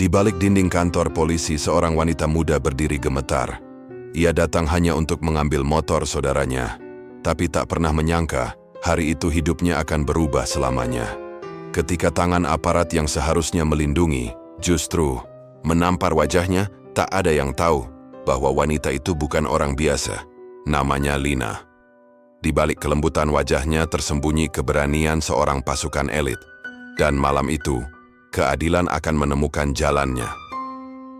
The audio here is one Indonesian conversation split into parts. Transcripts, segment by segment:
Di balik dinding kantor polisi, seorang wanita muda berdiri gemetar. Ia datang hanya untuk mengambil motor saudaranya, tapi tak pernah menyangka hari itu hidupnya akan berubah selamanya. Ketika tangan aparat yang seharusnya melindungi justru menampar wajahnya, tak ada yang tahu bahwa wanita itu bukan orang biasa. Namanya Lina. Di balik kelembutan wajahnya tersembunyi keberanian seorang pasukan elit. Dan malam itu, keadilan akan menemukan jalannya.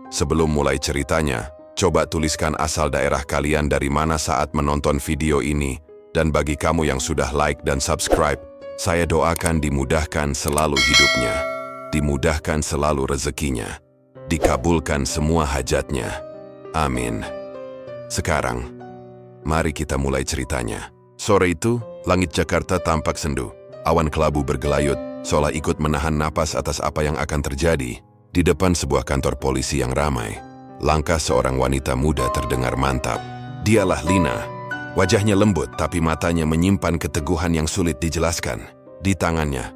Sebelum mulai ceritanya, coba tuliskan asal daerah kalian dari mana saat menonton video ini. Dan bagi kamu yang sudah like dan subscribe, saya doakan dimudahkan selalu hidupnya, dimudahkan selalu rezekinya, dikabulkan semua hajatnya. Amin. Sekarang, mari kita mulai ceritanya. Sore itu, langit Jakarta tampak sendu. Awan kelabu bergelayut, seolah ikut menahan napas atas apa yang akan terjadi. Di depan sebuah kantor polisi yang ramai, langkah seorang wanita muda terdengar mantap. Dialah Lina. Wajahnya lembut, tapi matanya menyimpan keteguhan yang sulit dijelaskan. Di tangannya,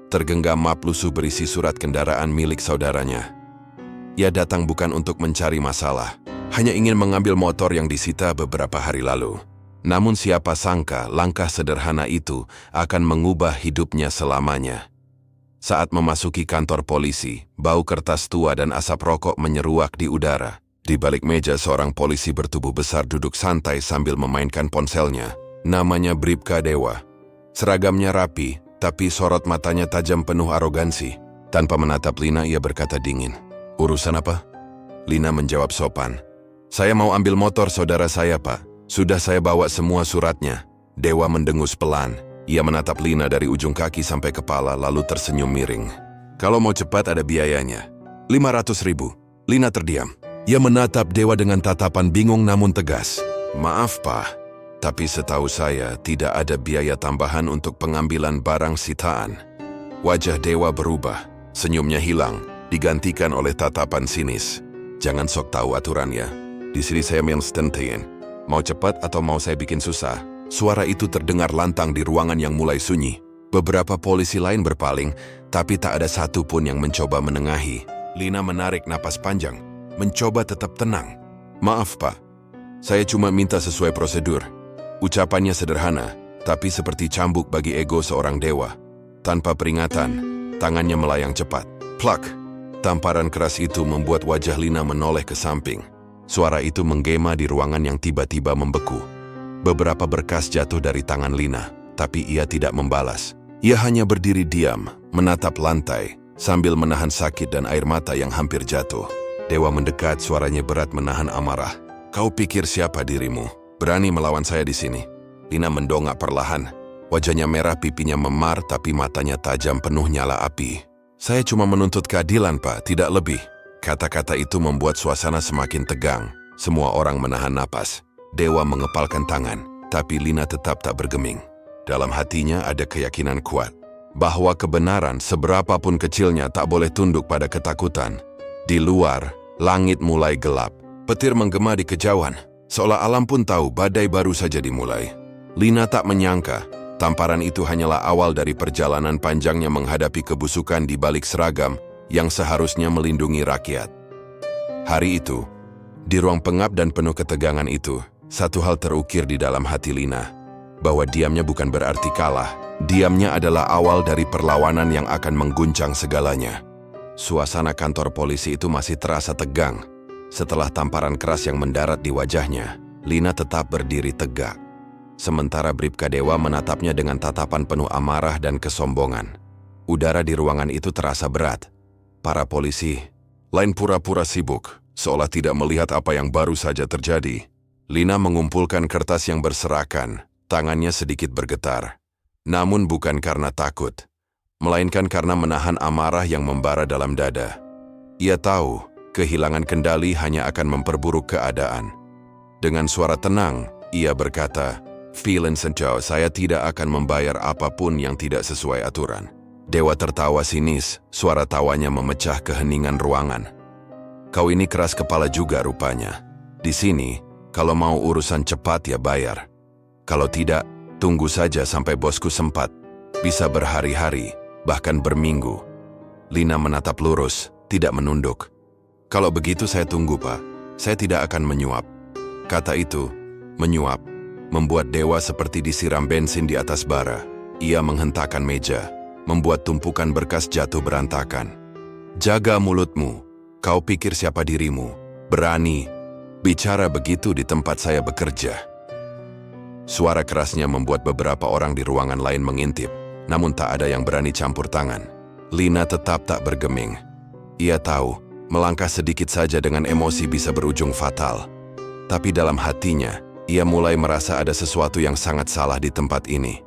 tergenggam map lusuh berisi surat kendaraan milik saudaranya. Ia datang bukan untuk mencari masalah, hanya ingin mengambil motor yang disita beberapa hari lalu. Namun siapa sangka langkah sederhana itu akan mengubah hidupnya selamanya. Saat memasuki kantor polisi, bau kertas tua dan asap rokok menyeruak di udara. Di balik meja seorang polisi bertubuh besar duduk santai sambil memainkan ponselnya. Namanya Bribka Dewa. Seragamnya rapi, tapi sorot matanya tajam penuh arogansi. Tanpa menatap Lina, ia berkata dingin. "Urusan apa?" Lina menjawab sopan. "Saya mau ambil motor saudara saya, Pak. Sudah saya bawa semua suratnya." Dewa mendengus pelan. Ia menatap Lina dari ujung kaki sampai kepala lalu tersenyum miring. "Kalau mau cepat ada biayanya. 500.000. Lina terdiam. Ia menatap Dewa dengan tatapan bingung namun tegas. "Maaf, Pak. Tapi setahu saya tidak ada biaya tambahan untuk pengambilan barang sitaan." Wajah Dewa berubah. Senyumnya hilang, digantikan oleh tatapan sinis. "Jangan sok tahu aturannya. Di sini saya menstentein. Mau cepat atau mau saya bikin susah?" Suara itu terdengar lantang di ruangan yang mulai sunyi. Beberapa polisi lain berpaling, tapi tak ada satu pun yang mencoba menengahi. Lina menarik napas panjang, mencoba tetap tenang. "Maaf, Pak. Saya cuma minta sesuai prosedur." Ucapannya sederhana, tapi seperti cambuk bagi ego seorang dewa. Tanpa peringatan, tangannya melayang cepat. Plak! Tamparan keras itu membuat wajah Lina menoleh ke samping. Suara itu menggema di ruangan yang tiba-tiba membeku. Beberapa berkas jatuh dari tangan Lina, tapi ia tidak membalas. Ia hanya berdiri diam, menatap lantai, sambil menahan sakit dan air mata yang hampir jatuh. Dewa mendekat, suaranya berat menahan amarah. "Kau pikir siapa dirimu? Berani melawan saya di sini?" Lina mendongak perlahan. Wajahnya merah, pipinya memar, tapi matanya tajam penuh nyala api. "Saya cuma menuntut keadilan, Pak, tidak lebih." Kata-kata itu membuat suasana semakin tegang. Semua orang menahan napas. Dewa mengepalkan tangan, tapi Lina tetap tak bergeming. Dalam hatinya ada keyakinan kuat bahwa kebenaran seberapapun kecilnya tak boleh tunduk pada ketakutan. Di luar, langit mulai gelap. Petir menggema di kejauhan, seolah alam pun tahu badai baru saja dimulai. Lina tak menyangka, tamparan itu hanyalah awal dari perjalanan panjangnya menghadapi kebusukan di balik seragam yang seharusnya melindungi rakyat. Hari itu, di ruang pengap dan penuh ketegangan itu, satu hal terukir di dalam hati Lina, bahwa diamnya bukan berarti kalah. Diamnya adalah awal dari perlawanan yang akan mengguncang segalanya. Suasana kantor polisi itu masih terasa tegang. Setelah tamparan keras yang mendarat di wajahnya, Lina tetap berdiri tegak. Sementara Bribka Dewa menatapnya dengan tatapan penuh amarah dan kesombongan. Udara di ruangan itu terasa berat. Para polisi lain pura-pura sibuk, seolah tidak melihat apa yang baru saja terjadi. Lina mengumpulkan kertas yang berserakan, tangannya sedikit bergetar. Namun bukan karena takut, melainkan karena menahan amarah yang membara dalam dada. Ia tahu, kehilangan kendali hanya akan memperburuk keadaan. Dengan suara tenang, ia berkata, "Feeling sejauh saya tidak akan membayar apapun yang tidak sesuai aturan." Dewa tertawa sinis, suara tawanya memecah keheningan ruangan. "Kau ini keras kepala juga rupanya. Di sini, kalau mau urusan cepat ya bayar. Kalau tidak, tunggu saja sampai bosku sempat. Bisa berhari-hari, bahkan berminggu." Lina menatap lurus, tidak menunduk. Kalau begitu saya tunggu, Pak. Saya tidak akan menyuap. Kata itu, menyuap, membuat dewa seperti disiram bensin di atas bara. Ia menghentakkan meja, membuat tumpukan berkas jatuh berantakan. Jaga mulutmu. Kau pikir siapa dirimu? Berani bicara begitu di tempat saya bekerja. Suara kerasnya membuat beberapa orang di ruangan lain mengintip, namun tak ada yang berani campur tangan. Lina tetap tak bergeming. Ia tahu, melangkah sedikit saja dengan emosi bisa berujung fatal. Tapi dalam hatinya, ia mulai merasa ada sesuatu yang sangat salah di tempat ini.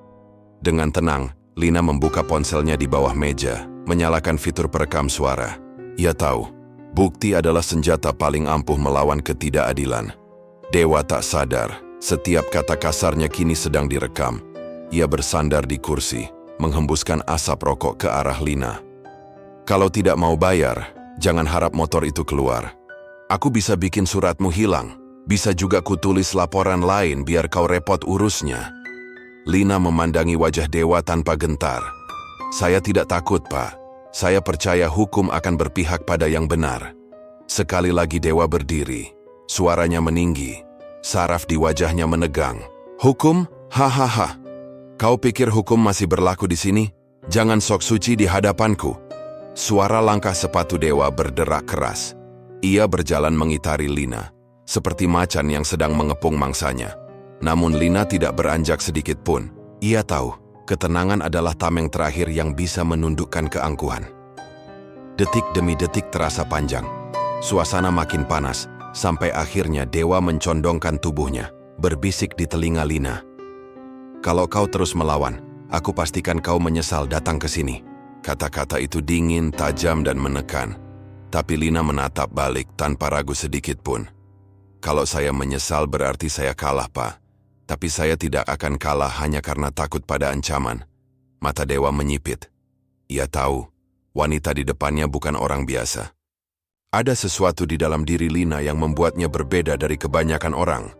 Dengan tenang, Lina membuka ponselnya di bawah meja, menyalakan fitur perekam suara. Ia tahu, bukti adalah senjata paling ampuh melawan ketidakadilan. Dewa tak sadar, setiap kata kasarnya kini sedang direkam. Ia bersandar di kursi, menghembuskan asap rokok ke arah Lina. Kalau tidak mau bayar, jangan harap motor itu keluar. Aku bisa bikin suratmu hilang. Bisa juga kutulis laporan lain biar kau repot urusnya. Lina memandangi wajah dewa tanpa gentar. Saya tidak takut, Pak. Saya percaya hukum akan berpihak pada yang benar. Sekali lagi dewa berdiri. Suaranya meninggi. Saraf di wajahnya menegang. Hukum? Hahaha. Kau pikir hukum masih berlaku di sini? Jangan sok suci di hadapanku. Suara langkah sepatu dewa berderak keras. Ia berjalan mengitari Lina, seperti macan yang sedang mengepung mangsanya. Namun Lina tidak beranjak sedikit pun. Ia tahu, ketenangan adalah tameng terakhir yang bisa menundukkan keangkuhan. Detik demi detik terasa panjang. Suasana makin panas, sampai akhirnya dewa mencondongkan tubuhnya, berbisik di telinga Lina. Kalau kau terus melawan, aku pastikan kau menyesal datang ke sini. Kata-kata itu dingin, tajam, dan menekan. Tapi Lina menatap balik tanpa ragu sedikit pun. Kalau saya menyesal berarti saya kalah, Pak. Tapi saya tidak akan kalah hanya karena takut pada ancaman. Mata dewa menyipit. Ia tahu, wanita di depannya bukan orang biasa. Ada sesuatu di dalam diri Lina yang membuatnya berbeda dari kebanyakan orang.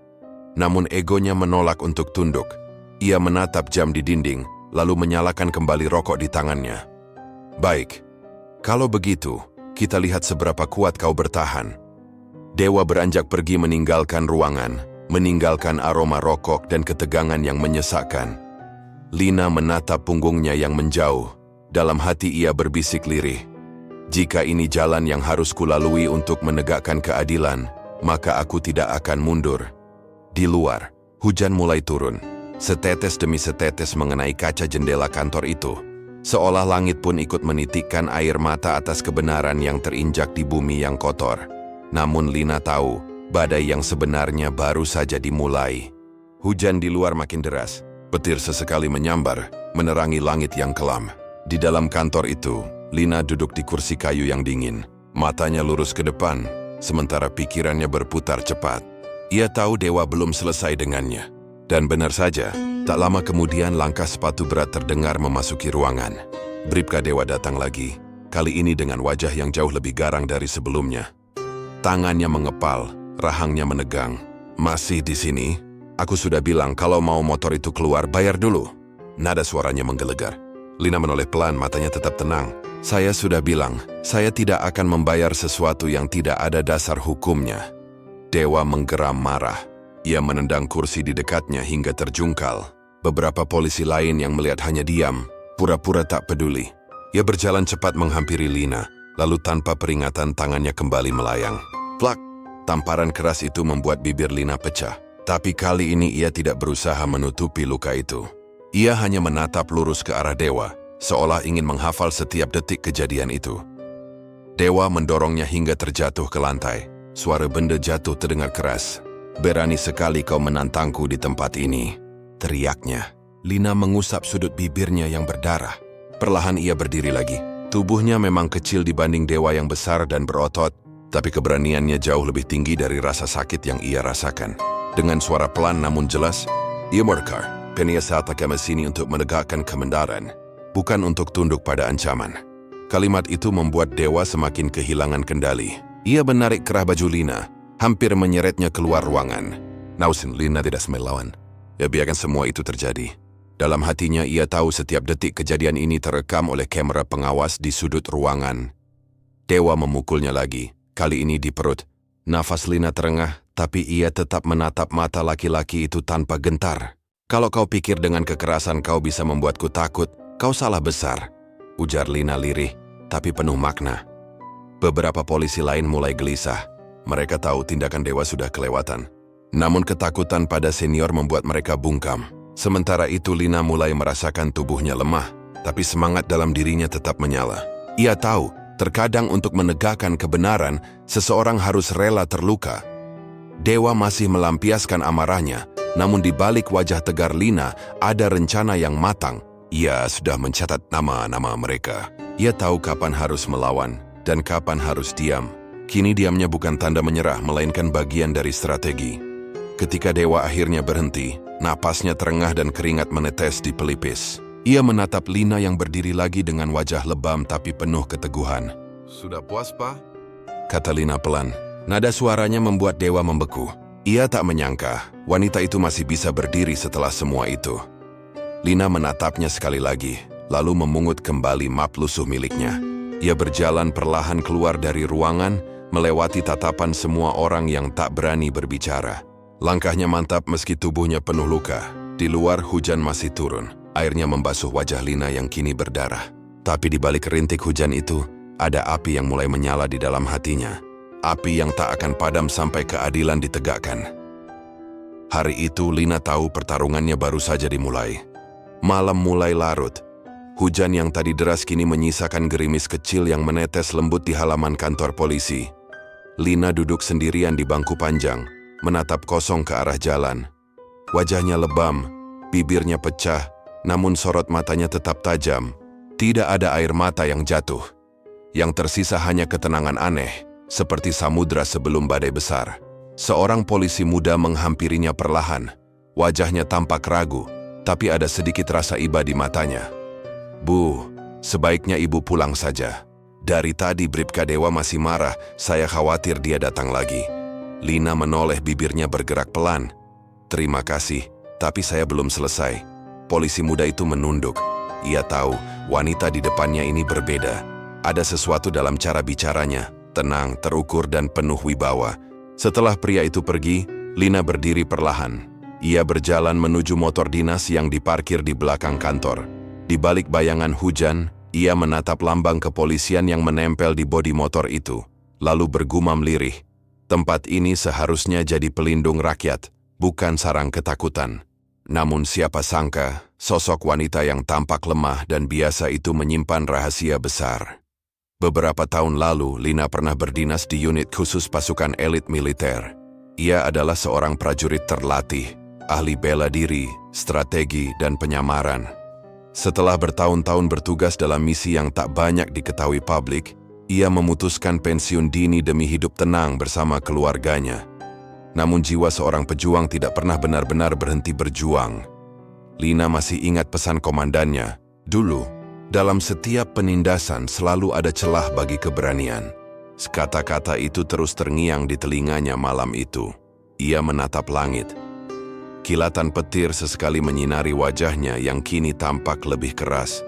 Namun egonya menolak untuk tunduk. Ia menatap jam di dinding, lalu menyalakan kembali rokok di tangannya. Baik, kalau begitu, kita lihat seberapa kuat kau bertahan. Dewa beranjak pergi meninggalkan ruangan, meninggalkan aroma rokok dan ketegangan yang menyesakkan. Lina menatap punggungnya yang menjauh. Dalam hati ia berbisik lirih. Jika ini jalan yang harus kulalui untuk menegakkan keadilan, maka aku tidak akan mundur. Di luar, hujan mulai turun. Setetes demi setetes mengenai kaca jendela kantor itu. Seolah langit pun ikut menitikkan air mata atas kebenaran yang terinjak di bumi yang kotor. Namun Lina tahu, badai yang sebenarnya baru saja dimulai. Hujan di luar makin deras. Petir sesekali menyambar, menerangi langit yang kelam. Di dalam kantor itu, Lina duduk di kursi kayu yang dingin. Matanya lurus ke depan, sementara pikirannya berputar cepat. Ia tahu dewa belum selesai dengannya. Dan benar saja, tak lama kemudian langkah sepatu berat terdengar memasuki ruangan. Bribka dewa datang lagi, kali ini dengan wajah yang jauh lebih garang dari sebelumnya. Tangannya mengepal, rahangnya menegang. Masih di sini? Aku sudah bilang kalau mau motor itu keluar, bayar dulu. Nada suaranya menggelegar. Lina menoleh pelan, matanya tetap tenang. Saya sudah bilang, saya tidak akan membayar sesuatu yang tidak ada dasar hukumnya. Dewa menggeram marah. Ia menendang kursi di dekatnya hingga terjungkal. Beberapa polisi lain yang melihat hanya diam, pura-pura tak peduli. Ia berjalan cepat menghampiri Lina, lalu tanpa peringatan tangannya kembali melayang. Plak! Tamparan keras itu membuat bibir Lina pecah. Tapi kali ini ia tidak berusaha menutupi luka itu. Ia hanya menatap lurus ke arah dewa, seolah ingin menghafal setiap detik kejadian itu. Dewa mendorongnya hingga terjatuh ke lantai. Suara benda jatuh terdengar keras. Berani sekali kau menantangku di tempat ini, teriaknya. Lina mengusap sudut bibirnya yang berdarah. Perlahan ia berdiri lagi. Tubuhnya memang kecil dibanding dewa yang besar dan berotot, tapi keberaniannya jauh lebih tinggi dari rasa sakit yang ia rasakan. Dengan suara pelan namun jelas, ia berkata, "Saya ke sini untuk menegakkan kebenaran, bukan untuk tunduk pada ancaman." Kalimat itu membuat dewa semakin kehilangan kendali. Ia menarik kerah baju Lina, hampir menyeretnya keluar ruangan. Nausin, Lina tidak melawan. Ya biarkan semua itu terjadi. Dalam hatinya ia tahu setiap detik kejadian ini terekam oleh kamera pengawas di sudut ruangan. Dewa memukulnya lagi, Kali ini di perut. Nafas Lina terengah, tapi ia tetap menatap mata laki-laki itu tanpa gentar. "Kalau kau pikir dengan kekerasan kau bisa membuatku takut, kau salah besar," ujar Lina lirih, tapi penuh makna. Beberapa polisi lain mulai gelisah. Mereka tahu tindakan Dewa sudah kelewatan. Namun ketakutan pada senior membuat mereka bungkam. Sementara itu Lina mulai merasakan tubuhnya lemah, tapi semangat dalam dirinya tetap menyala. Ia tahu, terkadang untuk menegakkan kebenaran, seseorang harus rela terluka. Dewa masih melampiaskan amarahnya, namun di balik wajah tegar Lina ada rencana yang matang. Ia sudah mencatat nama-nama mereka. Ia tahu kapan harus melawan dan kapan harus diam. Kini diamnya bukan tanda menyerah, melainkan bagian dari strategi. Ketika Dewa akhirnya berhenti, napasnya terengah dan keringat menetes di pelipis. Ia menatap Lina yang berdiri lagi dengan wajah lebam tapi penuh keteguhan. "Sudah puas, Pak?" kata Lina pelan. Nada suaranya membuat Dewa membeku. Ia tak menyangka wanita itu masih bisa berdiri setelah semua itu. Lina menatapnya sekali lagi, lalu memungut kembali map lusuh miliknya. Ia berjalan perlahan keluar dari ruangan, melewati tatapan semua orang yang tak berani berbicara. Langkahnya mantap meski tubuhnya penuh luka. Di luar hujan masih turun. Airnya membasuh wajah Lina yang kini berdarah. Tapi di balik rintik hujan itu, ada api yang mulai menyala di dalam hatinya. Api yang tak akan padam sampai keadilan ditegakkan. Hari itu Lina tahu pertarungannya baru saja dimulai. Malam mulai larut. Hujan yang tadi deras kini menyisakan gerimis kecil yang menetes lembut di halaman kantor polisi. Lina duduk sendirian di bangku panjang, menatap kosong ke arah jalan. Wajahnya lebam, bibirnya pecah, namun sorot matanya tetap tajam. Tidak ada air mata yang jatuh. Yang tersisa hanya ketenangan aneh, seperti samudra sebelum badai besar. Seorang polisi muda menghampirinya perlahan. Wajahnya tampak ragu, tapi ada sedikit rasa iba di matanya. "Bu, sebaiknya ibu pulang saja. Dari tadi Bribka Dewa masih marah, saya khawatir dia datang lagi." Lina menoleh, bibirnya bergerak pelan. "Terima kasih, tapi saya belum selesai." Polisi muda itu menunduk. Ia tahu wanita di depannya ini berbeda. Ada sesuatu dalam cara bicaranya, tenang, terukur, dan penuh wibawa. Setelah pria itu pergi, Lina berdiri perlahan. Ia berjalan menuju motor dinas yang diparkir di belakang kantor. Di balik bayangan hujan, ia menatap lambang kepolisian yang menempel di bodi motor itu, lalu bergumam lirih. Tempat ini seharusnya jadi pelindung rakyat, bukan sarang ketakutan. Namun siapa sangka, sosok wanita yang tampak lemah dan biasa itu menyimpan rahasia besar. Beberapa tahun lalu, Lina pernah berdinas di unit khusus pasukan elit militer. Ia adalah seorang prajurit terlatih, ahli bela diri, strategi, dan penyamaran. Setelah bertahun-tahun bertugas dalam misi yang tak banyak diketahui publik, ia memutuskan pensiun dini demi hidup tenang bersama keluarganya. Namun jiwa seorang pejuang tidak pernah benar-benar berhenti berjuang. Lina masih ingat pesan komandannya. Dulu, dalam setiap penindasan selalu ada celah bagi keberanian. Kata-kata itu terus terngiang di telinganya malam itu. Ia menatap langit. Kilatan petir sesekali menyinari wajahnya yang kini tampak lebih keras.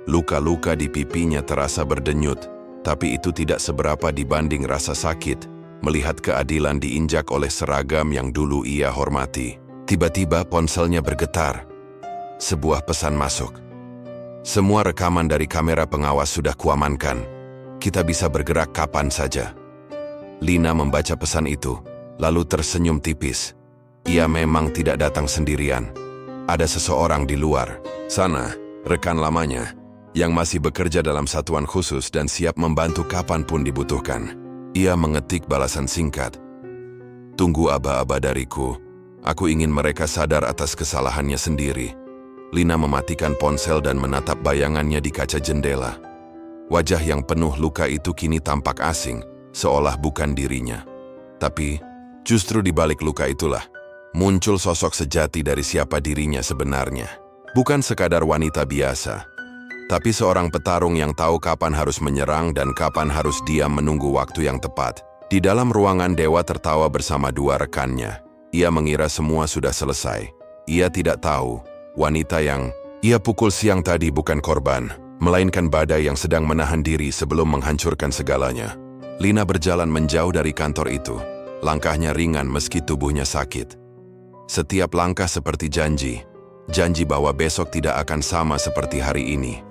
Luka-luka di pipinya terasa berdenyut, tapi itu tidak seberapa dibanding rasa sakit melihat keadilan diinjak oleh seragam yang dulu ia hormati. Tiba-tiba ponselnya bergetar. Sebuah pesan masuk. "Semua rekaman dari kamera pengawas sudah kuamankan. Kita bisa bergerak kapan saja." Lina membaca pesan itu, lalu tersenyum tipis. Ia memang tidak datang sendirian. Ada seseorang di luar sana, rekan lamanya, yang masih bekerja dalam satuan khusus dan siap membantu kapanpun dibutuhkan. Ia mengetik balasan singkat. "Tunggu aba-aba dariku. Aku ingin mereka sadar atas kesalahannya sendiri." Lina mematikan ponsel dan menatap bayangannya di kaca jendela. Wajah yang penuh luka itu kini tampak asing, seolah bukan dirinya. Tapi, justru di balik luka itulah, muncul sosok sejati dari siapa dirinya sebenarnya. Bukan sekadar wanita biasa, tapi seorang petarung yang tahu kapan harus menyerang dan kapan harus diam menunggu waktu yang tepat. Di dalam ruangan Dewa tertawa bersama dua rekannya. Ia mengira semua sudah selesai. Ia tidak tahu, wanita yang ia pukul siang tadi bukan korban, melainkan badai yang sedang menahan diri sebelum menghancurkan segalanya. Lina berjalan menjauh dari kantor itu. Langkahnya ringan meski tubuhnya sakit. Setiap langkah seperti janji. Janji bahwa besok tidak akan sama seperti hari ini.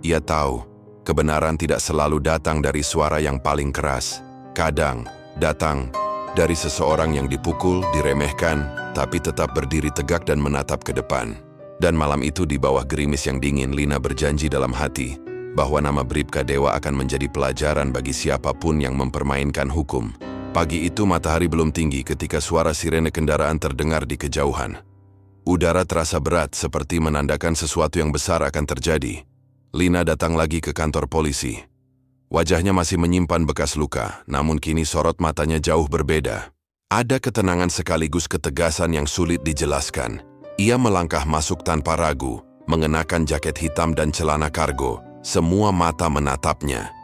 Ia tahu, kebenaran tidak selalu datang dari suara yang paling keras. Kadang, datang dari seseorang yang dipukul, diremehkan, tapi tetap berdiri tegak dan menatap ke depan. Dan malam itu di bawah gerimis yang dingin, Lina berjanji dalam hati bahwa nama Bribka Dewa akan menjadi pelajaran bagi siapapun yang mempermainkan hukum. Pagi itu matahari belum tinggi ketika suara sirene kendaraan terdengar di kejauhan. Udara terasa berat seperti menandakan sesuatu yang besar akan terjadi. Lina datang lagi ke kantor polisi. Wajahnya masih menyimpan bekas luka, namun kini sorot matanya jauh berbeda. Ada ketenangan sekaligus ketegasan yang sulit dijelaskan. Ia melangkah masuk tanpa ragu, mengenakan jaket hitam dan celana kargo. Semua mata menatapnya.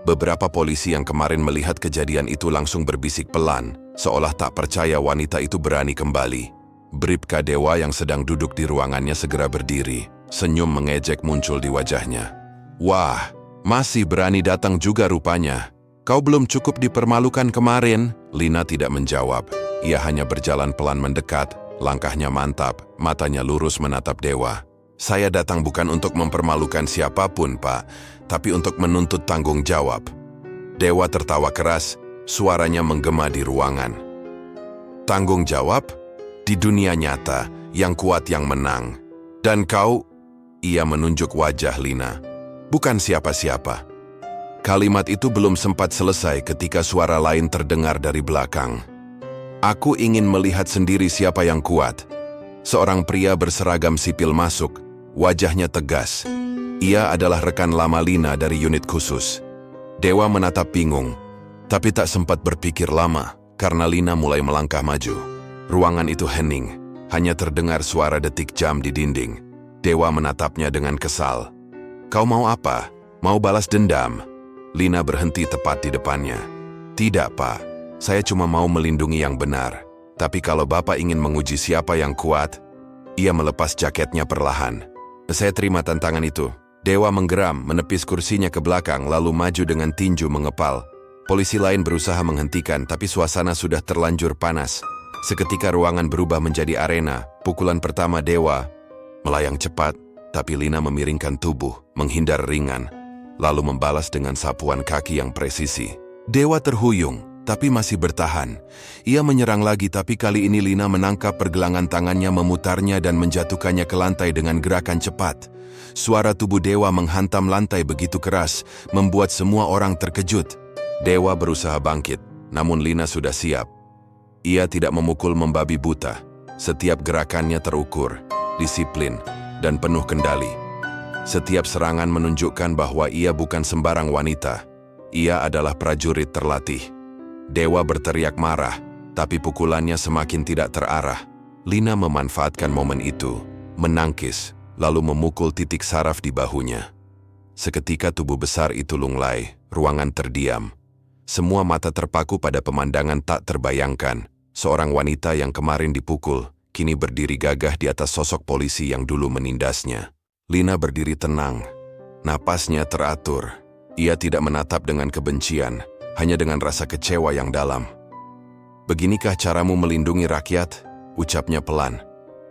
Beberapa polisi yang kemarin melihat kejadian itu langsung berbisik pelan, seolah tak percaya wanita itu berani kembali. Bribka Dewa yang sedang duduk di ruangannya segera berdiri. Senyum mengejek muncul di wajahnya. "Wah, masih berani datang juga rupanya. Kau belum cukup dipermalukan kemarin?" Lina tidak menjawab. Ia hanya berjalan pelan mendekat, langkahnya mantap, matanya lurus menatap Dewa. "Saya datang bukan untuk mempermalukan siapapun, Pak, tapi untuk menuntut tanggung jawab." Dewa tertawa keras, suaranya menggema di ruangan. "Tanggung jawab? Di dunia nyata, yang kuat yang menang. Dan kau?" Ia menunjuk wajah Lina. "Bukan siapa-siapa." Kalimat itu belum sempat selesai ketika suara lain terdengar dari belakang. "Aku ingin melihat sendiri siapa yang kuat." Seorang pria berseragam sipil masuk, wajahnya tegas. Ia adalah rekan lama Lina dari unit khusus. Dewa menatap bingung, tapi tak sempat berpikir lama karena Lina mulai melangkah maju. Ruangan itu hening, hanya terdengar suara detik jam di dinding. Dewa menatapnya dengan kesal. "Kau mau apa? Mau balas dendam?" Lina berhenti tepat di depannya. "Tidak, Pak. Saya cuma mau melindungi yang benar. Tapi kalau Bapak ingin menguji siapa yang kuat..." Ia melepas jaketnya perlahan. "Saya terima tantangan itu." Dewa menggeram, menepis kursinya ke belakang lalu maju dengan tinju mengepal. Polisi lain berusaha menghentikan, tapi suasana sudah terlanjur panas. Seketika ruangan berubah menjadi arena. Pukulan pertama Dewa melayang cepat, tapi Lina memiringkan tubuh, menghindar ringan, lalu membalas dengan sapuan kaki yang presisi. Dewa terhuyung, tapi masih bertahan. Ia menyerang lagi, tapi kali ini Lina menangkap pergelangan tangannya, memutarnya dan menjatuhkannya ke lantai dengan gerakan cepat. Suara tubuh Dewa menghantam lantai begitu keras, membuat semua orang terkejut. Dewa berusaha bangkit, namun Lina sudah siap. Ia tidak memukul membabi buta. Setiap gerakannya terukur, disiplin, dan penuh kendali. Setiap serangan menunjukkan bahwa ia bukan sembarang wanita. Ia adalah prajurit terlatih. Dewa berteriak marah, tapi pukulannya semakin tidak terarah. Lina memanfaatkan momen itu, menangkis, lalu memukul titik saraf di bahunya. Seketika tubuh besar itu lunglai, ruangan terdiam. Semua mata terpaku pada pemandangan tak terbayangkan. Seorang wanita yang kemarin dipukul, kini berdiri gagah di atas sosok polisi yang dulu menindasnya. Lina berdiri tenang, napasnya teratur. Ia tidak menatap dengan kebencian, hanya dengan rasa kecewa yang dalam. "Beginikah caramu melindungi rakyat?" ucapnya pelan.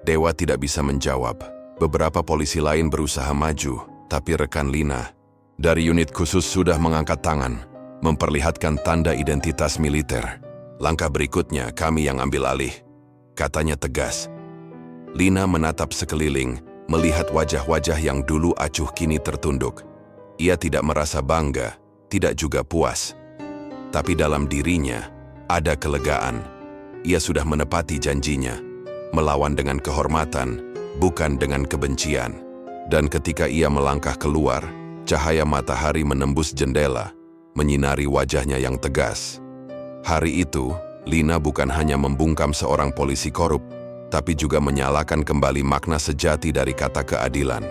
Dewa tidak bisa menjawab. Beberapa polisi lain berusaha maju, tapi rekan Lina dari unit khusus sudah mengangkat tangan, memperlihatkan tanda identitas militer. "Langkah berikutnya kami yang ambil alih," katanya tegas. Lina menatap sekeliling, melihat wajah-wajah yang dulu acuh kini tertunduk. Ia tidak merasa bangga, tidak juga puas. Tapi dalam dirinya ada kelegaan. Ia sudah menepati janjinya, melawan dengan kehormatan, bukan dengan kebencian. Dan ketika ia melangkah keluar, cahaya matahari menembus jendela, menyinari wajahnya yang tegas. Hari itu, Lina bukan hanya membungkam seorang polisi korup, tapi juga menyalakan kembali makna sejati dari kata keadilan.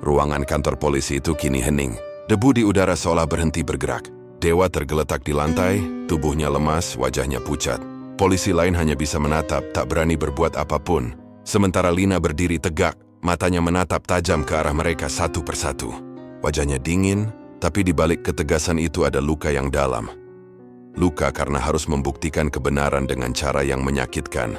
Ruangan kantor polisi itu kini hening. Debu di udara seolah berhenti bergerak. Dewa tergeletak di lantai, tubuhnya lemas, wajahnya pucat. Polisi lain hanya bisa menatap, tak berani berbuat apapun. Sementara Lina berdiri tegak, matanya menatap tajam ke arah mereka satu persatu. Wajahnya dingin, tapi di balik ketegasan itu ada luka yang dalam. luka karena harus membuktikan kebenaran dengan cara yang menyakitkan.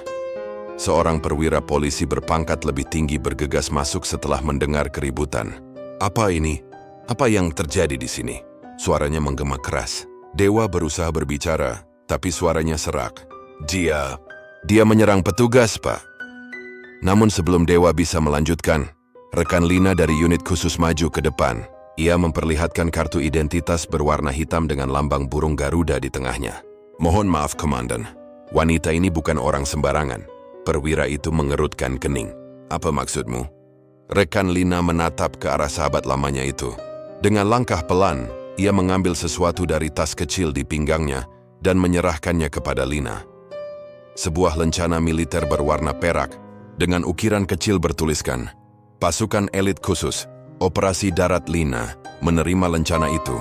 Seorang perwira polisi berpangkat lebih tinggi bergegas masuk setelah mendengar keributan. "Apa ini? Apa yang terjadi di sini?" Suaranya menggema keras. Dewa berusaha berbicara, tapi suaranya serak. Dia menyerang petugas, Pak." Namun sebelum Dewa bisa melanjutkan, rekan Lina dari unit khusus maju ke depan. Ia memperlihatkan kartu identitas berwarna hitam dengan lambang burung Garuda di tengahnya. "Mohon maaf, Komandan. Wanita ini bukan orang sembarangan." Perwira itu mengerutkan kening. "Apa maksudmu?" Rekan Lina menatap ke arah sahabat lamanya itu. Dengan langkah pelan, ia mengambil sesuatu dari tas kecil di pinggangnya dan menyerahkannya kepada Lina. Sebuah lencana militer berwarna perak dengan ukiran kecil bertuliskan, "Pasukan Elit Khusus, Operasi Darat." Lina menerima lencana itu,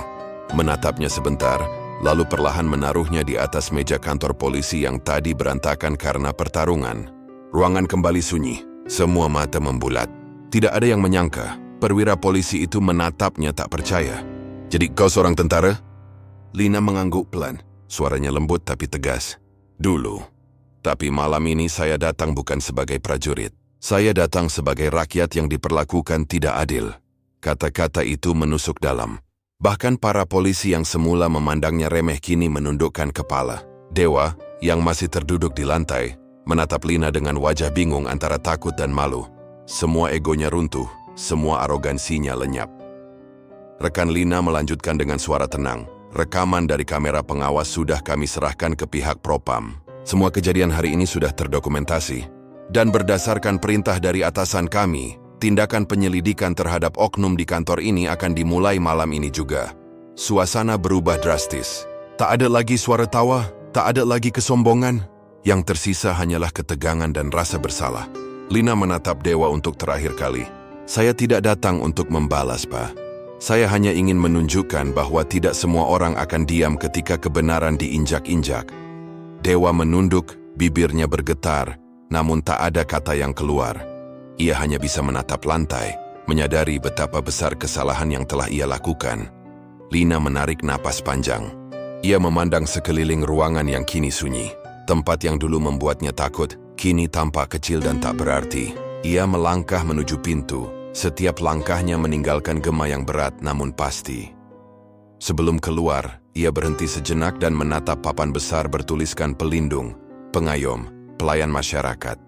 menatapnya sebentar, lalu perlahan menaruhnya di atas meja kantor polisi yang tadi berantakan karena pertarungan. Ruangan kembali sunyi, semua mata membulat. Tidak ada yang menyangka, perwira polisi itu menatapnya tak percaya. "Jadi kau seorang tentara?" Lina mengangguk pelan, suaranya lembut tapi tegas. "Dulu. Tapi malam ini saya datang bukan sebagai prajurit. Saya datang sebagai rakyat yang diperlakukan tidak adil." Kata-kata itu menusuk dalam. Bahkan para polisi yang semula memandangnya remeh kini menundukkan kepala. Dewa, yang masih terduduk di lantai, menatap Lina dengan wajah bingung antara takut dan malu. Semua egonya runtuh, semua arogansinya lenyap. Rekan Lina melanjutkan dengan suara tenang. "Rekaman dari kamera pengawas sudah kami serahkan ke pihak Propam. Semua kejadian hari ini sudah terdokumentasi. Dan berdasarkan perintah dari atasan kami, tindakan penyelidikan terhadap oknum di kantor ini akan dimulai malam ini juga." Suasana berubah drastis. Tak ada lagi suara tawa, tak ada lagi kesombongan. Yang tersisa hanyalah ketegangan dan rasa bersalah. Lina menatap Dewa untuk terakhir kali. "Saya tidak datang untuk membalas, Pak. Saya hanya ingin menunjukkan bahwa tidak semua orang akan diam ketika kebenaran diinjak-injak." Dewa menunduk, bibirnya bergetar, namun tak ada kata yang keluar. Ia hanya bisa menatap lantai, menyadari betapa besar kesalahan yang telah ia lakukan. Lina menarik napas panjang. Ia memandang sekeliling ruangan yang kini sunyi. Tempat yang dulu membuatnya takut, kini tampak kecil dan tak berarti. Ia melangkah menuju pintu, setiap langkahnya meninggalkan gema yang berat namun pasti. Sebelum keluar, ia berhenti sejenak dan menatap papan besar bertuliskan pelindung, pengayom, pelayan masyarakat.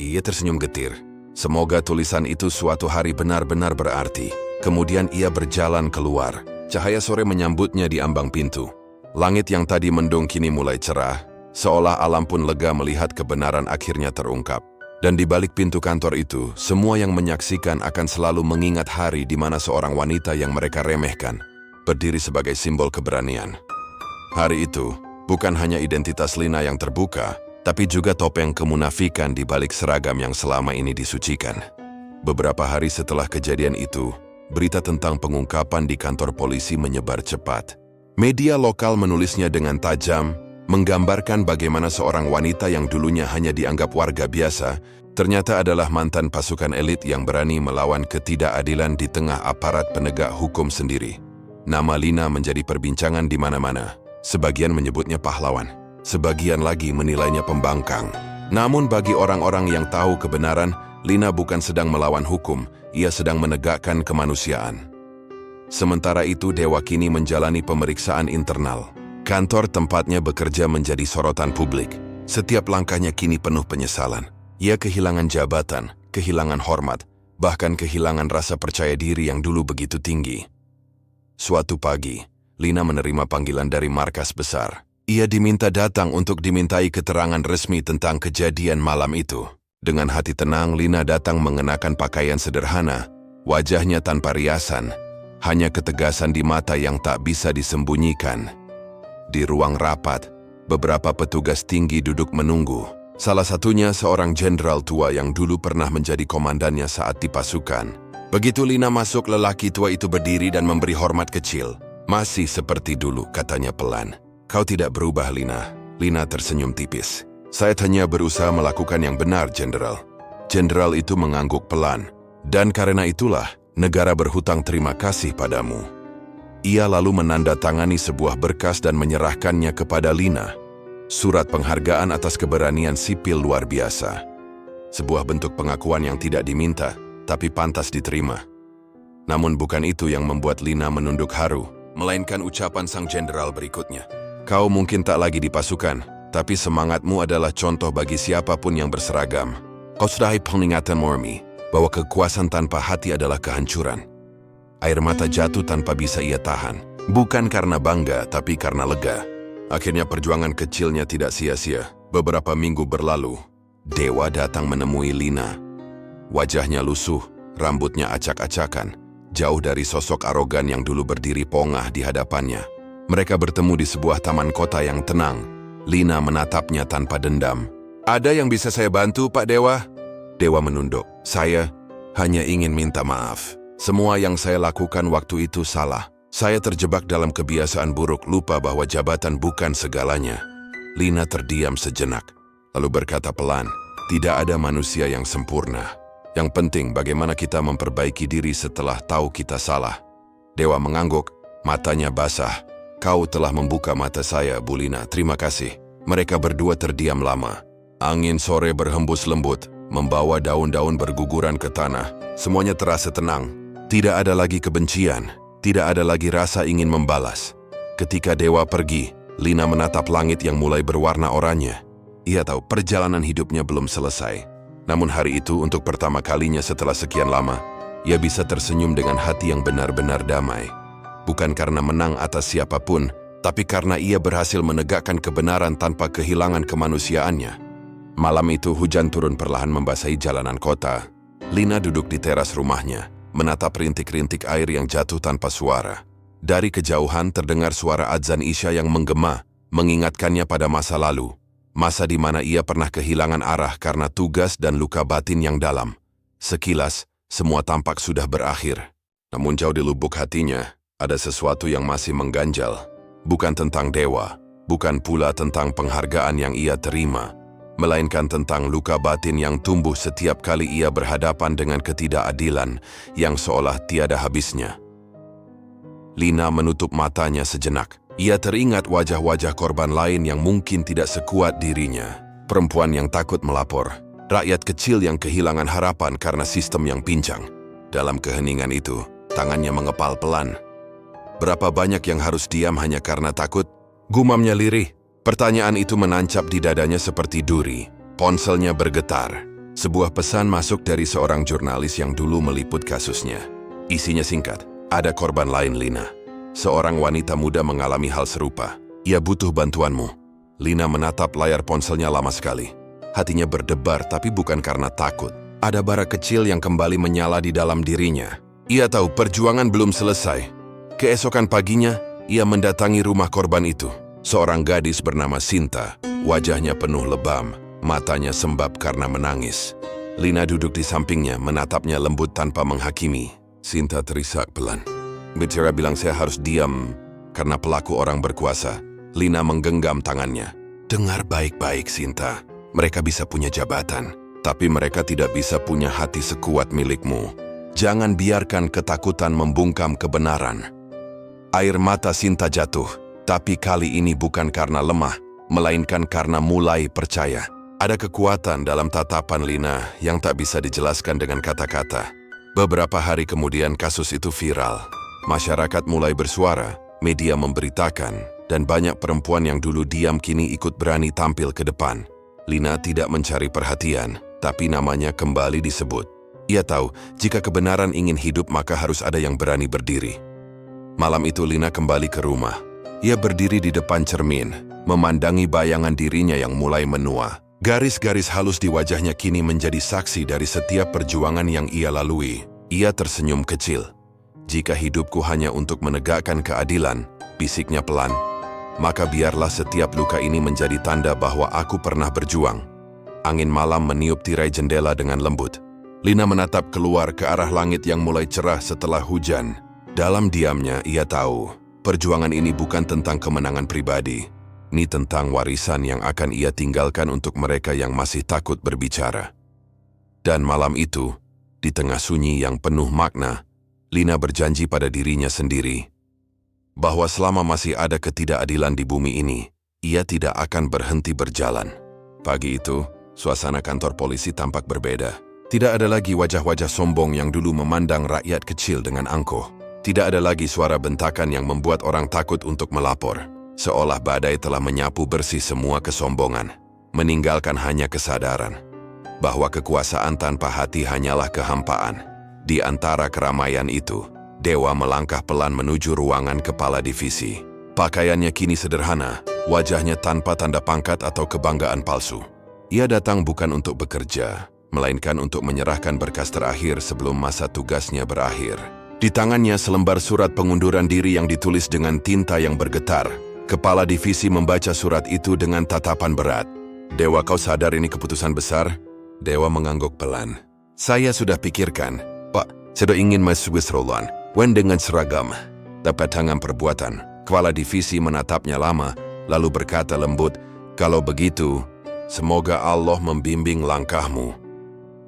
Ia tersenyum getir. Semoga tulisan itu suatu hari benar-benar berarti. Kemudian ia berjalan keluar. Cahaya sore menyambutnya di ambang pintu. Langit yang tadi mendung kini mulai cerah, seolah alam pun lega melihat kebenaran akhirnya terungkap. Dan di balik pintu kantor itu, semua yang menyaksikan akan selalu mengingat hari di mana seorang wanita yang mereka remehkan berdiri sebagai simbol keberanian. Hari itu, bukan hanya identitas Lina yang terbuka, tapi juga topeng kemunafikan di balik seragam yang selama ini disucikan. Beberapa hari setelah kejadian itu, berita tentang pengungkapan di kantor polisi menyebar cepat. Media lokal menulisnya dengan tajam, menggambarkan bagaimana seorang wanita yang dulunya hanya dianggap warga biasa, ternyata adalah mantan pasukan elit yang berani melawan ketidakadilan di tengah aparat penegak hukum sendiri. Nama Lina menjadi perbincangan di mana-mana. Sebagian menyebutnya pahlawan, sebagian lagi menilainya pembangkang. Namun bagi orang-orang yang tahu kebenaran, Lina bukan sedang melawan hukum, ia sedang menegakkan kemanusiaan. Sementara itu Dewa kini menjalani pemeriksaan internal. Kantor tempatnya bekerja menjadi sorotan publik. Setiap langkahnya kini penuh penyesalan. Ia kehilangan jabatan, kehilangan hormat, bahkan kehilangan rasa percaya diri yang dulu begitu tinggi. Suatu pagi, Lina menerima panggilan dari markas besar. Ia diminta datang untuk dimintai keterangan resmi tentang kejadian malam itu. Dengan hati tenang, Lina datang mengenakan pakaian sederhana, wajahnya tanpa riasan, hanya ketegasan di mata yang tak bisa disembunyikan. Di ruang rapat, beberapa petugas tinggi duduk menunggu. Salah satunya seorang jenderal tua yang dulu pernah menjadi komandannya saat di pasukan. Begitu Lina masuk, lelaki tua itu berdiri dan memberi hormat kecil. "Masih seperti dulu," katanya pelan. "Kau tidak berubah, Lina." Lina tersenyum tipis. "Saya hanya berusaha melakukan yang benar, Jenderal." Jenderal itu mengangguk pelan. "Dan karena itulah, negara berhutang terima kasih padamu." Ia lalu menandatangani sebuah berkas dan menyerahkannya kepada Lina. Surat penghargaan atas keberanian sipil luar biasa. Sebuah bentuk pengakuan yang tidak diminta, tapi pantas diterima. Namun bukan itu yang membuat Lina menunduk haru, melainkan ucapan sang jenderal berikutnya. Kau mungkin tak lagi di pasukan, tapi semangatmu adalah contoh bagi siapapun yang berseragam. Kau sudah peringatan Mormi bahwa kekuasaan tanpa hati adalah kehancuran. Air mata jatuh tanpa bisa ia tahan. Bukan karena bangga, tapi karena lega. Akhirnya perjuangan kecilnya tidak sia-sia. Beberapa minggu berlalu, Dewa datang menemui Lina. Wajahnya lusuh, rambutnya acak-acakan, jauh dari sosok arogan yang dulu berdiri pongah di hadapannya. Mereka bertemu di sebuah taman kota yang tenang. Lina menatapnya tanpa dendam. Ada yang bisa saya bantu, Pak Dewa? Dewa menunduk. Saya hanya ingin minta maaf. Semua yang saya lakukan waktu itu salah. Saya terjebak dalam kebiasaan buruk, lupa bahwa jabatan bukan segalanya. Lina terdiam sejenak, lalu berkata pelan, tidak ada manusia yang sempurna. Yang penting bagaimana kita memperbaiki diri setelah tahu kita salah. Dewa mengangguk, matanya basah. Kau telah membuka mata saya, Bu Lina. Terima kasih. Mereka berdua terdiam lama. Angin sore berhembus lembut, membawa daun-daun berguguran ke tanah. Semuanya terasa tenang. Tidak ada lagi kebencian, tidak ada lagi rasa ingin membalas. Ketika Dewa pergi, Lina menatap langit yang mulai berwarna oranye. Ia tahu perjalanan hidupnya belum selesai. Namun hari itu untuk pertama kalinya setelah sekian lama, ia bisa tersenyum dengan hati yang benar-benar damai. Bukan karena menang atas siapapun, tapi karena ia berhasil menegakkan kebenaran tanpa kehilangan kemanusiaannya. Malam itu hujan turun perlahan membasahi jalanan kota. Lina duduk di teras rumahnya, menatap rintik-rintik air yang jatuh tanpa suara. Dari kejauhan terdengar suara adzan Isya yang menggema, mengingatkannya pada masa lalu. Masa di mana ia pernah kehilangan arah karena tugas dan luka batin yang dalam. Sekilas, semua tampak sudah berakhir. Namun jauh di lubuk hatinya, ada sesuatu yang masih mengganjal. Bukan tentang Dewa, bukan pula tentang penghargaan yang ia terima, melainkan tentang luka batin yang tumbuh setiap kali ia berhadapan dengan ketidakadilan yang seolah tiada habisnya. Lina menutup matanya sejenak. Ia teringat wajah-wajah korban lain yang mungkin tidak sekuat dirinya. Perempuan yang takut melapor, rakyat kecil yang kehilangan harapan karena sistem yang pincang. Dalam keheningan itu, tangannya mengepal pelan. Berapa banyak yang harus diam hanya karena takut? Gumamnya lirih. Pertanyaan itu menancap di dadanya seperti duri. Ponselnya bergetar. Sebuah pesan masuk dari seorang jurnalis yang dulu meliput kasusnya. Isinya singkat, ada korban lain, Lina. Seorang wanita muda mengalami hal serupa. Ia butuh bantuanmu. Lina menatap layar ponselnya lama sekali. Hatinya berdebar tapi bukan karena takut. Ada bara kecil yang kembali menyala di dalam dirinya. Ia tahu perjuangan belum selesai. Keesokan paginya, ia mendatangi rumah korban itu. Seorang gadis bernama Sinta, wajahnya penuh lebam, matanya sembab karena menangis. Lina duduk di sampingnya, menatapnya lembut tanpa menghakimi. Sinta terisak pelan. Bicara bilang saya harus diam karena pelaku orang berkuasa. Lina menggenggam tangannya. Dengar baik-baik, Sinta. Mereka bisa punya jabatan, tapi mereka tidak bisa punya hati sekuat milikmu. Jangan biarkan ketakutan membungkam kebenaran. Air mata Sinta jatuh. Tapi kali ini bukan karena lemah, melainkan karena mulai percaya. Ada kekuatan dalam tatapan Lina yang tak bisa dijelaskan dengan kata-kata. Beberapa hari kemudian kasus itu viral. Masyarakat mulai bersuara, media memberitakan, dan banyak perempuan yang dulu diam kini ikut berani tampil ke depan. Lina tidak mencari perhatian, tapi namanya kembali disebut. Ia tahu, jika kebenaran ingin hidup maka harus ada yang berani berdiri. Malam itu Lina kembali ke rumah. Ia berdiri di depan cermin, memandangi bayangan dirinya yang mulai menua. Garis-garis halus di wajahnya kini menjadi saksi dari setiap perjuangan yang ia lalui. Ia tersenyum kecil. Jika hidupku hanya untuk menegakkan keadilan, bisiknya pelan, maka biarlah setiap luka ini menjadi tanda bahwa aku pernah berjuang. Angin malam meniup tirai jendela dengan lembut. Lina menatap keluar ke arah langit yang mulai cerah setelah hujan. Dalam diamnya ia tahu, perjuangan ini bukan tentang kemenangan pribadi. Ini tentang warisan yang akan ia tinggalkan untuk mereka yang masih takut berbicara. Dan malam itu, di tengah sunyi yang penuh makna, Lina berjanji pada dirinya sendiri. bahwa selama masih ada ketidakadilan di bumi ini, ia tidak akan berhenti berjalan. Pagi itu, suasana kantor polisi tampak berbeda. Tidak ada lagi wajah-wajah sombong yang dulu memandang rakyat kecil dengan angkuh. Tidak ada lagi suara bentakan yang membuat orang takut untuk melapor. Seolah badai telah menyapu bersih semua kesombongan, meninggalkan hanya kesadaran bahwa kekuasaan tanpa hati hanyalah kehampaan. Di antara keramaian itu, Dewa melangkah pelan menuju ruangan kepala divisi. Pakaiannya kini sederhana, wajahnya tanpa tanda pangkat atau kebanggaan palsu. Ia datang bukan untuk bekerja, melainkan untuk menyerahkan berkas terakhir sebelum masa tugasnya berakhir. Di tangannya selembar surat pengunduran diri yang ditulis dengan tinta yang bergetar. Kepala divisi membaca surat itu dengan tatapan berat. "Dewa, kau sadar ini keputusan besar?" Dewa mengangguk pelan. "Saya sudah pikirkan, Pak. Saya ingin masuk Wisrolwan, dengan seragam." Dapat tangan perbuatan. Kepala divisi menatapnya lama, lalu berkata lembut, "Kalau begitu, semoga Allah membimbing langkahmu."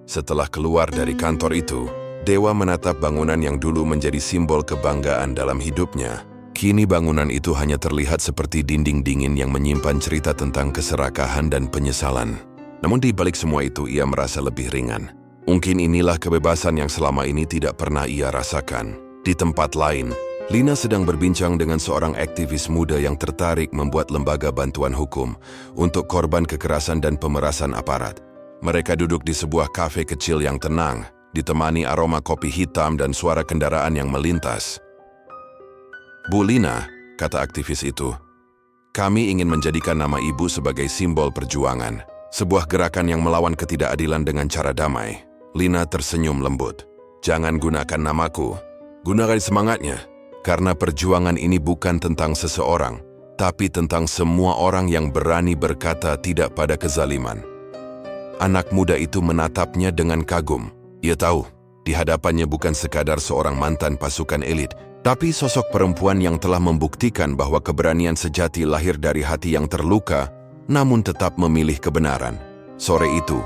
Setelah keluar dari kantor itu, Dewa menatap bangunan yang dulu menjadi simbol kebanggaan dalam hidupnya. Kini bangunan itu hanya terlihat seperti dinding dingin yang menyimpan cerita tentang keserakahan dan penyesalan. Namun di balik semua itu ia merasa lebih ringan. Mungkin inilah kebebasan yang selama ini tidak pernah ia rasakan. Di tempat lain, Lina sedang berbincang dengan seorang aktivis muda yang tertarik membuat lembaga bantuan hukum untuk korban kekerasan dan pemerasan aparat. Mereka duduk di sebuah kafe kecil yang tenang, ditemani aroma kopi hitam dan suara kendaraan yang melintas. "Bu Lina," kata aktivis itu, "kami ingin menjadikan nama ibu sebagai simbol perjuangan. Sebuah gerakan yang melawan ketidakadilan dengan cara damai." Lina tersenyum lembut. "Jangan gunakan namaku, gunakan semangatnya. Karena perjuangan ini bukan tentang seseorang, tapi tentang semua orang yang berani berkata tidak pada kezaliman." Anak muda itu menatapnya dengan kagum. Ia tahu, di hadapannya bukan sekadar seorang mantan pasukan elit, tapi sosok perempuan yang telah membuktikan bahwa keberanian sejati lahir dari hati yang terluka, namun tetap memilih kebenaran. Sore itu,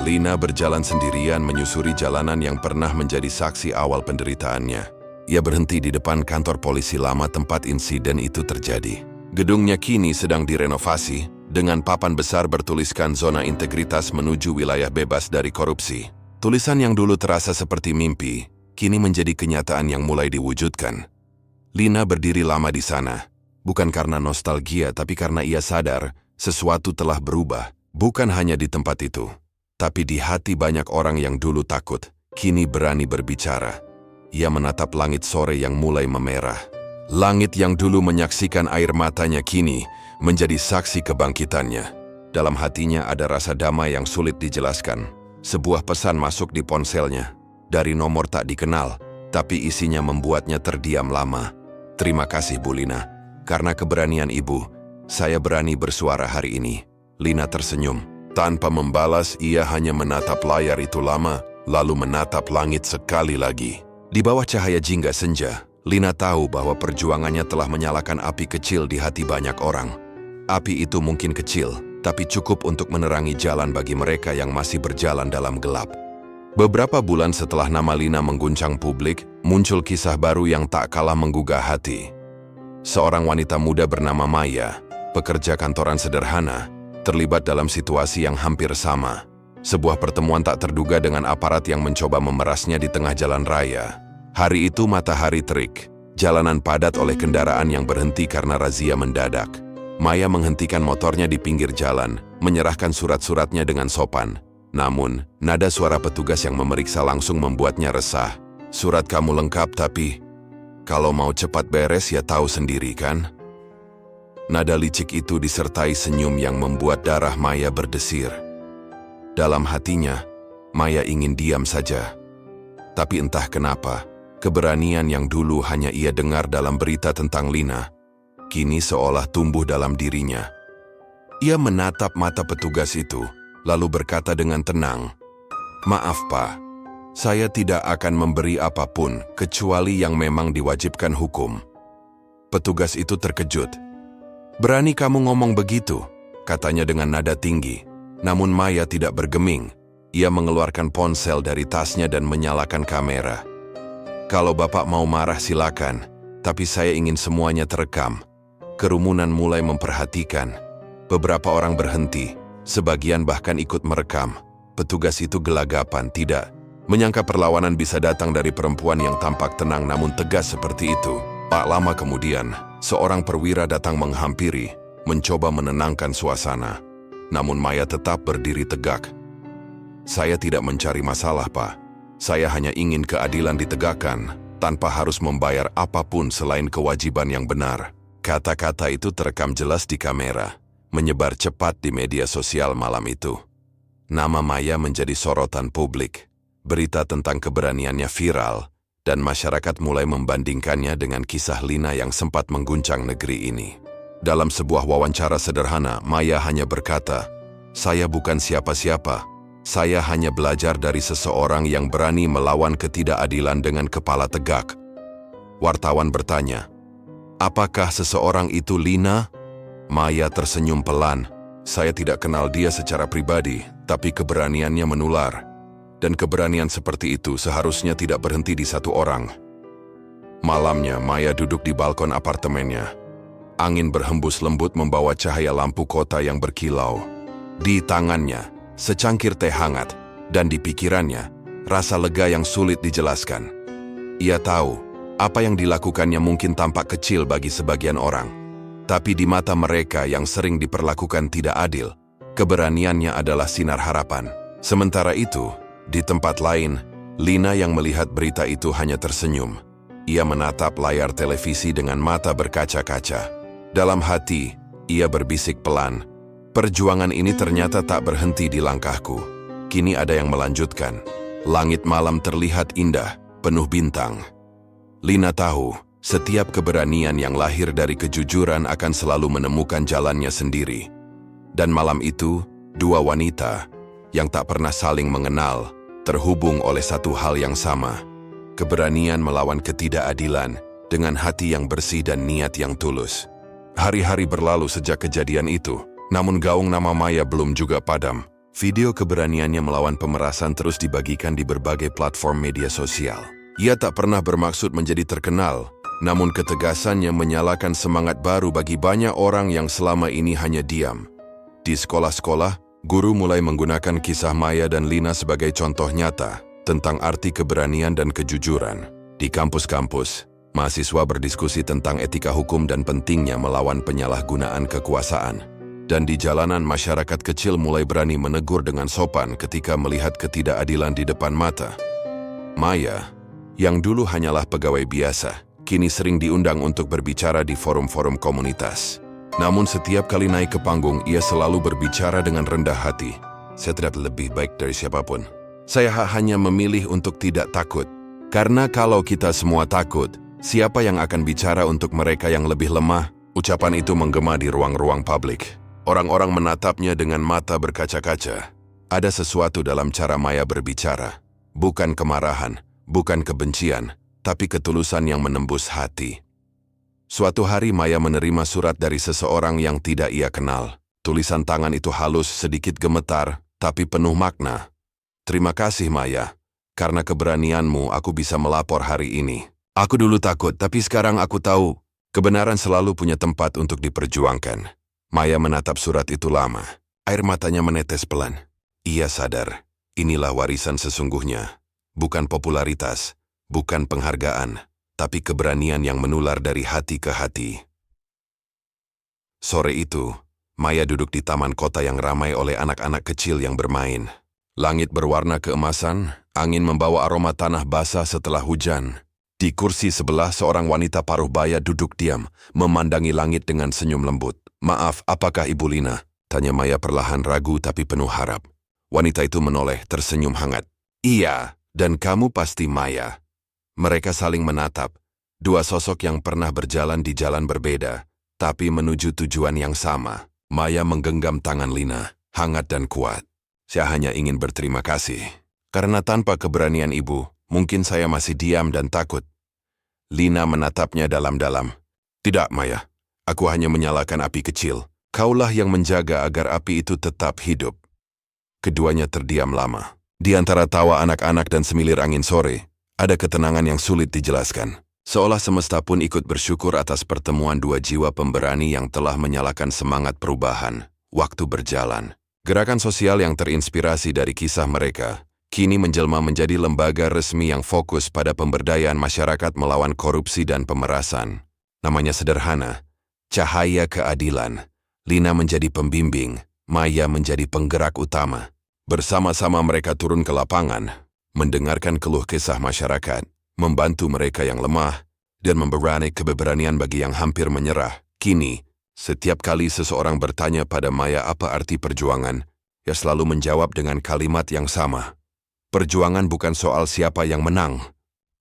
Lina berjalan sendirian menyusuri jalanan yang pernah menjadi saksi awal penderitaannya. Ia berhenti di depan kantor polisi lama tempat insiden itu terjadi. Gedungnya kini sedang direnovasi, dengan papan besar bertuliskan zona integritas menuju wilayah bebas dari korupsi. Tulisan yang dulu terasa seperti mimpi, kini menjadi kenyataan yang mulai diwujudkan. Lina berdiri lama di sana, bukan karena nostalgia tapi karena ia sadar sesuatu telah berubah, bukan hanya di tempat itu, tapi di hati banyak orang yang dulu takut, kini berani berbicara. Ia menatap langit sore yang mulai memerah. Langit yang dulu menyaksikan air matanya kini menjadi saksi kebangkitannya. Dalam hatinya ada rasa damai yang sulit dijelaskan. Sebuah pesan masuk di ponselnya, dari nomor tak dikenal, tapi isinya membuatnya terdiam lama. "Terima kasih Bu Lina, karena keberanian Ibu, saya berani bersuara hari ini." Lina tersenyum. Tanpa membalas, ia hanya menatap layar itu lama, lalu menatap langit sekali lagi. Di bawah cahaya jingga senja, Lina tahu bahwa perjuangannya telah menyalakan api kecil di hati banyak orang. Api itu mungkin kecil, tapi cukup untuk menerangi jalan bagi mereka yang masih berjalan dalam gelap. Beberapa bulan setelah nama Lina mengguncang publik, muncul kisah baru yang tak kalah menggugah hati. Seorang wanita muda bernama Maya, pekerja kantoran sederhana, terlibat dalam situasi yang hampir sama. Sebuah pertemuan tak terduga dengan aparat yang mencoba memerasnya di tengah jalan raya. Hari itu matahari terik, jalanan padat oleh kendaraan yang berhenti karena razia mendadak. Maya menghentikan motornya di pinggir jalan, menyerahkan surat-suratnya dengan sopan. Namun, nada suara petugas yang memeriksa langsung membuatnya resah. "Surat kamu lengkap tapi, kalau mau cepat beres ya tahu sendiri kan?" Nada licik itu disertai senyum yang membuat darah Maya berdesir. Dalam hatinya, Maya ingin diam saja. Tapi entah kenapa, keberanian yang dulu hanya ia dengar dalam berita tentang Lina, kini seolah tumbuh dalam dirinya. Ia menatap mata petugas itu, lalu berkata dengan tenang, "Maaf Pak, saya tidak akan memberi apapun kecuali yang memang diwajibkan hukum." Petugas itu terkejut. "Berani kamu ngomong begitu?" katanya dengan nada tinggi. Namun Maya tidak bergeming. Ia mengeluarkan ponsel dari tasnya dan menyalakan kamera. "Kalau Bapak mau marah silakan, Tapi saya ingin semuanya terekam. Kerumunan mulai memperhatikan. Beberapa orang berhenti, sebagian bahkan ikut merekam. Petugas itu gelagapan, tidak menyangka perlawanan bisa datang dari perempuan yang tampak tenang namun tegas seperti itu. Tak lama kemudian, seorang perwira datang menghampiri, mencoba menenangkan suasana. Namun Maya tetap berdiri tegak. Saya tidak mencari masalah, Pak. Saya hanya ingin keadilan ditegakkan, tanpa harus membayar apapun selain kewajiban yang benar. Kata-kata itu terekam jelas di kamera, menyebar cepat di media sosial malam itu. Nama Maya menjadi sorotan publik. Berita tentang keberaniannya viral, dan masyarakat mulai membandingkannya dengan kisah Lina yang sempat mengguncang negeri ini. Dalam sebuah wawancara sederhana, Maya hanya berkata, "Saya bukan siapa-siapa. Saya hanya belajar dari seseorang yang berani melawan ketidakadilan dengan kepala tegak." Wartawan bertanya, "Apakah seseorang itu Lina?" Maya tersenyum pelan. "Saya tidak kenal dia secara pribadi, tapi keberaniannya menular. Dan keberanian seperti itu seharusnya tidak berhenti di satu orang." Malamnya, Maya duduk di balkon apartemennya. Angin berhembus lembut membawa cahaya lampu kota yang berkilau. Di tangannya, secangkir teh hangat, dan di pikirannya, rasa lega yang sulit dijelaskan. Ia tahu, apa yang dilakukannya mungkin tampak kecil bagi sebagian orang. Tapi di mata mereka yang sering diperlakukan tidak adil, keberaniannya adalah sinar harapan. Sementara itu, di tempat lain, Lina yang melihat berita itu hanya tersenyum. Ia menatap layar televisi dengan mata berkaca-kaca. Dalam hati, ia berbisik pelan, "Perjuangan ini ternyata tak berhenti di langkahku. Kini ada yang melanjutkan." Langit malam terlihat indah, penuh bintang. Lina tahu, setiap keberanian yang lahir dari kejujuran akan selalu menemukan jalannya sendiri. Dan malam itu, dua wanita yang tak pernah saling mengenal, terhubung oleh satu hal yang sama. Keberanian melawan ketidakadilan dengan hati yang bersih dan niat yang tulus. Hari-hari berlalu sejak kejadian itu, namun gaung nama Maya belum juga padam. Video keberaniannya melawan pemerasan terus dibagikan di berbagai platform media sosial. Ia tak pernah bermaksud menjadi terkenal, namun ketegasannya menyalakan semangat baru bagi banyak orang yang selama ini hanya diam. Di sekolah-sekolah, guru mulai menggunakan kisah Maya dan Lina sebagai contoh nyata tentang arti keberanian dan kejujuran. Di kampus-kampus, mahasiswa berdiskusi tentang etika hukum dan pentingnya melawan penyalahgunaan kekuasaan. Dan di jalanan, masyarakat kecil mulai berani menegur dengan sopan ketika melihat ketidakadilan di depan mata. Maya, yang dulu hanyalah pegawai biasa, kini sering diundang untuk berbicara di forum-forum komunitas. Namun setiap kali naik ke panggung, ia selalu berbicara dengan rendah hati. "Saya tidak lebih baik dari siapapun. Saya hanya memilih untuk tidak takut. Karena kalau kita semua takut, siapa yang akan bicara untuk mereka yang lebih lemah?" Ucapan itu menggema di ruang-ruang publik. Orang-orang menatapnya dengan mata berkaca-kaca. Ada sesuatu dalam cara Maya berbicara. Bukan kemarahan, bukan kebencian, tapi ketulusan yang menembus hati. Suatu hari Maya menerima surat dari seseorang yang tidak ia kenal. Tulisan tangan itu halus, sedikit gemetar, tapi penuh makna. "Terima kasih Maya, karena keberanianmu aku bisa melapor hari ini. Aku dulu takut, tapi sekarang aku tahu kebenaran selalu punya tempat untuk diperjuangkan." Maya menatap surat itu lama. Air matanya menetes pelan. Ia sadar, inilah warisan sesungguhnya. Bukan popularitas, bukan penghargaan, tapi keberanian yang menular dari hati ke hati. Sore itu, Maya duduk di taman kota yang ramai oleh anak-anak kecil yang bermain. Langit berwarna keemasan, angin membawa aroma tanah basah setelah hujan. Di kursi sebelah, seorang wanita paruh baya duduk diam, memandangi langit dengan senyum lembut. "Maaf, apakah Ibu Lina?" tanya Maya perlahan, ragu tapi penuh harap. Wanita itu menoleh, tersenyum hangat. "Iya, dan kamu pasti Maya." Mereka saling menatap, dua sosok yang pernah berjalan di jalan berbeda, tapi menuju tujuan yang sama. Maya menggenggam tangan Lina, hangat dan kuat. "Saya hanya ingin berterima kasih. Karena tanpa keberanian Ibu, mungkin saya masih diam dan takut." Lina menatapnya dalam-dalam. "Tidak, Maya. Aku hanya menyalakan api kecil. Kaulah yang menjaga agar api itu tetap hidup." Keduanya terdiam lama. Di antara tawa anak-anak dan semilir angin sore, ada ketenangan yang sulit dijelaskan. Seolah semesta pun ikut bersyukur atas pertemuan dua jiwa pemberani yang telah menyalakan semangat perubahan. Waktu berjalan. Gerakan sosial yang terinspirasi dari kisah mereka kini menjelma menjadi lembaga resmi yang fokus pada pemberdayaan masyarakat melawan korupsi dan pemerasan. Namanya sederhana, Cahaya Keadilan. Lina menjadi pembimbing, Maya menjadi penggerak utama. Bersama-sama mereka turun ke lapangan, mendengarkan keluh kesah masyarakat, membantu mereka yang lemah, dan memberi keberanian bagi yang hampir menyerah. Kini, setiap kali seseorang bertanya pada Maya apa arti perjuangan, ia selalu menjawab dengan kalimat yang sama. Perjuangan bukan soal siapa yang menang,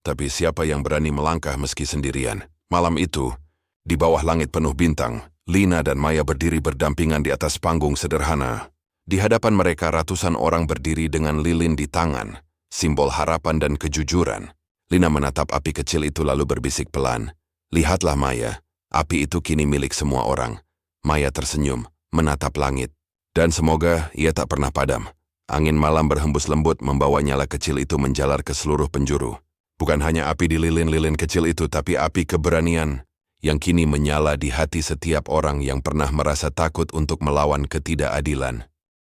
tapi siapa yang berani melangkah meski sendirian. Malam itu, di bawah langit penuh bintang, Lina dan Maya berdiri berdampingan di atas panggung sederhana. Di hadapan mereka ratusan orang berdiri dengan lilin di tangan, simbol harapan dan kejujuran. Lina menatap api kecil itu lalu berbisik pelan, "Lihatlah Maya, api itu kini milik semua orang." Maya tersenyum, menatap langit. Dan semoga ia tak pernah padam. Angin malam berhembus lembut membawa nyala kecil itu menjalar ke seluruh penjuru. Bukan hanya api di lilin-lilin kecil itu, tapi api keberanian yang kini menyala di hati setiap orang yang pernah merasa takut untuk melawan ketidakadilan.